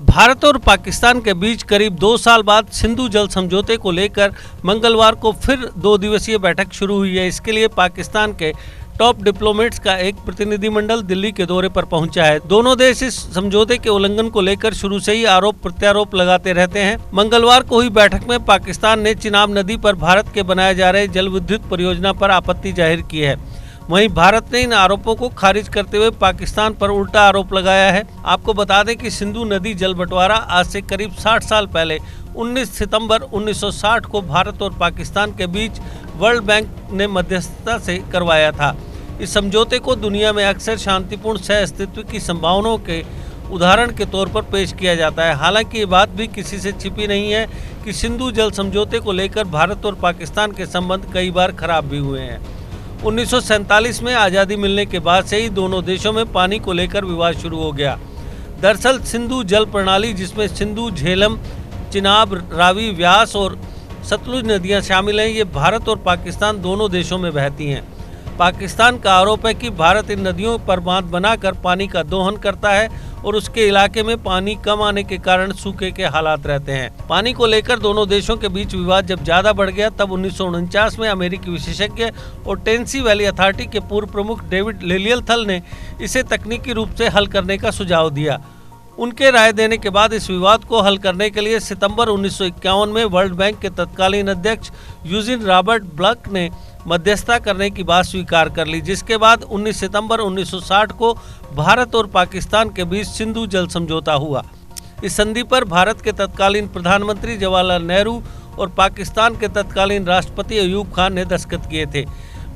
भारत और पाकिस्तान के बीच करीब 2 साल बाद सिंधु जल समझौते को लेकर मंगलवार को फिर 2 दिवसीय बैठक शुरू हुई है। इसके लिए पाकिस्तान के टॉप डिप्लोमेट्स का एक प्रतिनिधिमंडल दिल्ली के दौरे पर पहुंचा है। दोनों देश इस समझौते के उल्लंघन को लेकर शुरू से ही आरोप प्रत्यारोप लगाते रहते हैं। मंगलवार को हुई बैठक में पाकिस्तान ने चिनाब नदी पर भारत के बनाए जा रहे जल विद्युत परियोजना पर आपत्ति जाहिर की है। वहीं भारत ने इन आरोपों को खारिज करते हुए पाकिस्तान पर उल्टा आरोप लगाया है। आपको बता दें कि सिंधु नदी जल बंटवारा आज से करीब 60 साल पहले 19 सितंबर 1960 को भारत और पाकिस्तान के बीच वर्ल्ड बैंक ने मध्यस्थता से करवाया था। इस समझौते को दुनिया में अक्सर शांतिपूर्ण सह अस्तित्व की संभावनाओं के उदाहरण के तौर पर पेश किया जाता है। हालांकि ये बात भी किसी से छिपी नहीं है कि सिंधु जल समझौते को लेकर भारत और पाकिस्तान के संबंध कई बार खराब भी हुए हैं। 1947 में आज़ादी मिलने के बाद से ही दोनों देशों में पानी को लेकर विवाद शुरू हो गया। दरअसल सिंधु जल प्रणाली, जिसमें सिंधु, झेलम, चिनाब, रावी, व्यास और सतलुज नदियां शामिल हैं, ये भारत और पाकिस्तान दोनों देशों में बहती हैं। पाकिस्तान का आरोप है कि भारत इन नदियों पर बांध बनाकर पानी का दोहन करता है और उसके इलाके में पानी कम आने के कारण सूखे के हालात रहते हैं। पानी को लेकर दोनों देशों के बीच विवाद जब ज्यादा बढ़ गया, तब 1949 में अमेरिकी विशेषज्ञ और टेनेसी वैली अथॉरिटी के पूर्व प्रमुख डेविड लिलियनथल ने इसे तकनीकी रूप से हल करने का सुझाव दिया। उनके राय देने के बाद इस विवाद को हल करने के लिए सितंबर 1951 में वर्ल्ड बैंक के तत्कालीन अध्यक्ष यूजिन रॉबर्ट ब्लक ने मध्यस्थता करने की बात स्वीकार कर ली, जिसके बाद 19 सितंबर 1960 को भारत और पाकिस्तान के बीच सिंधु जल समझौता हुआ। इस संधि पर भारत के तत्कालीन प्रधानमंत्री जवाहरलाल नेहरू और पाकिस्तान के तत्कालीन राष्ट्रपति अयूब खान ने दस्तखत किए थे।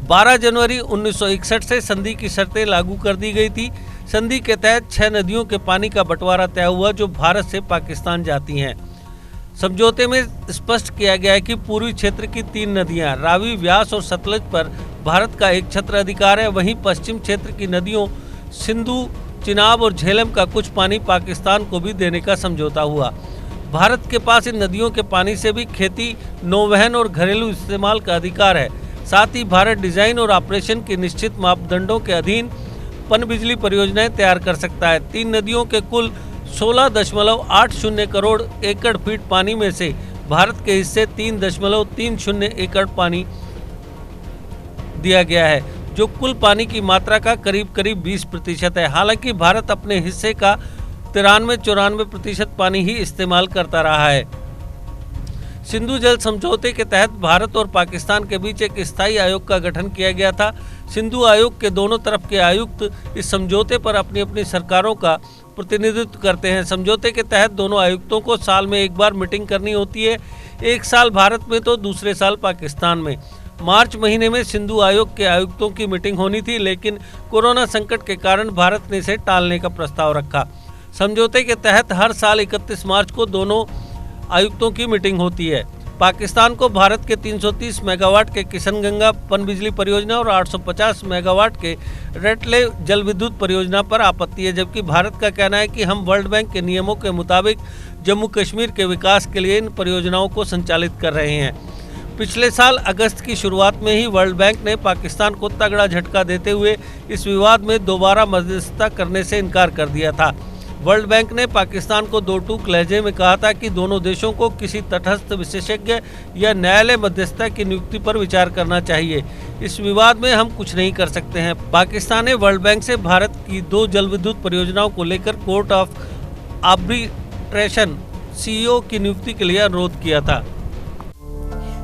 12 जनवरी 1961 से संधि की शर्तें लागू कर दी गई थी। संधि के तहत 6 नदियों के पानी का बंटवारा तय हुआ जो भारत से पाकिस्तान जाती हैं। समझौते में स्पष्ट किया गया है कि पूर्वी क्षेत्र की 3 नदियां रावी, व्यास और सतलज पर भारत का एक छत्र अधिकार है। वहीं पश्चिम क्षेत्र की नदियों सिंधु, चिनाब और झेलम का कुछ पानी पाकिस्तान को भी देने का समझौता हुआ। भारत के पास इन नदियों के पानी से भी खेती, नौवहन और घरेलू इस्तेमाल का अधिकार है। साथ ही भारत डिजाइन और ऑपरेशन के निश्चित मापदंडों के अधीन पनबिजली परियोजनाएं तैयार कर सकता है। 3 नदियों के कुल 16.80 करोड़ एकड़ फीट पानी में से भारत के हिस्से 3.30 एकड़ पानी दिया गया है, जो कुल पानी की मात्रा का करीब 20% है। हालांकि भारत अपने हिस्से का 93-94% पानी ही इस्तेमाल करता रहा है। सिंधु जल समझौते के तहत भारत और पाकिस्तान के बीच एक स्थायी आयोग का गठन किया गया था। सिंधु आयोग के दोनों तरफ के आयुक्त इस समझौते पर अपनी अपनी सरकारों का प्रतिनिधित्व करते हैं। समझौते के तहत दोनों आयुक्तों को साल में एक बार मीटिंग करनी होती है, एक साल भारत में तो दूसरे साल पाकिस्तान में। मार्च महीने में सिंधु आयोग के आयुक्तों की मीटिंग होनी थी, लेकिन कोरोना संकट के कारण भारत ने इसे टालने का प्रस्ताव रखा। समझौते के तहत हर साल 31 मार्च को दोनों आयुक्तों की मीटिंग होती है। पाकिस्तान को भारत के 330 मेगावाट के किशनगंगा पनबिजली परियोजना और 850 मेगावाट के रेटले जल विद्युत परियोजना पर आपत्ति है, जबकि भारत का कहना है कि हम वर्ल्ड बैंक के नियमों के मुताबिक जम्मू कश्मीर के विकास के लिए इन परियोजनाओं को संचालित कर रहे हैं। पिछले साल अगस्त की शुरुआत में ही वर्ल्ड बैंक ने पाकिस्तान को तगड़ा झटका देते हुए इस विवाद में दोबारा मध्यस्थता करने से इनकार कर दिया था। वर्ल्ड बैंक ने पाकिस्तान को 2 टूक लहजे में कहा था कि दोनों देशों को किसी तटस्थ विशेषज्ञ या न्यायालय मध्यस्थता की नियुक्ति पर विचार करना चाहिए। इस विवाद में हम कुछ नहीं कर सकते हैं। पाकिस्तान ने वर्ल्ड बैंक से भारत की 2 जल विद्युत परियोजनाओं को लेकर कोर्ट ऑफ आर्बिट्रेशन CEO की नियुक्ति के लिए अनुरोध किया था।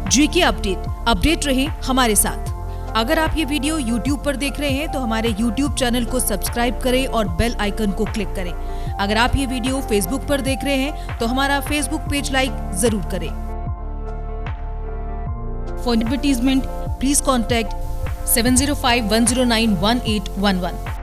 GK अपडेट रहे हमारे साथ। अगर आप ये वीडियो YouTube पर देख रहे हैं तो हमारे YouTube चैनल को सब्सक्राइब करें और बेल आइकन को क्लिक करें। अगर आप ये वीडियो Facebook पर देख रहे हैं तो हमारा Facebook पेज लाइक जरूर करें। For advertisement please contact 7051091811।